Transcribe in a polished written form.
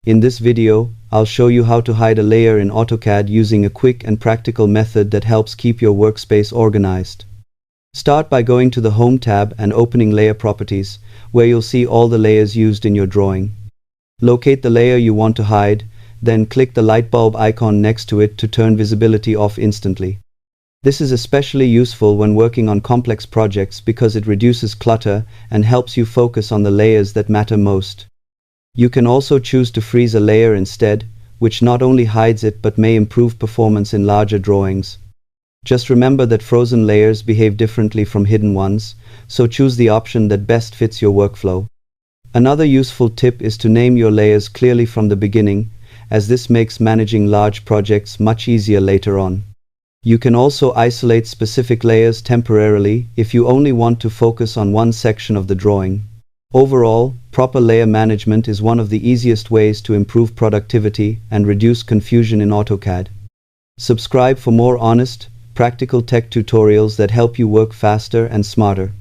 In this video, I'll show you how to hide a layer in AutoCAD using a quick and practical method that helps keep your workspace organized. Start by going to the Home tab and opening Layer Properties, where you'll see all the layers used in your drawing. Locate the layer you want to hide, then click the light bulb icon next to it to turn visibility off instantly. This is especially useful when working on complex projects because it reduces clutter and helps you focus on the layers that matter most. You can also choose to freeze a layer instead, which not only hides it but may improve performance in larger drawings. Just remember that frozen layers behave differently from hidden ones, so choose the option that best fits your workflow. Another useful tip is to name your layers clearly from the beginning, as this makes managing large projects much easier later on. You can also isolate specific layers temporarily if you only want to focus on one section of the drawing. Overall, proper layer management is one of the easiest ways to improve productivity and reduce confusion in AutoCAD. Subscribe for more honest, practical tech tutorials that help you work faster and smarter.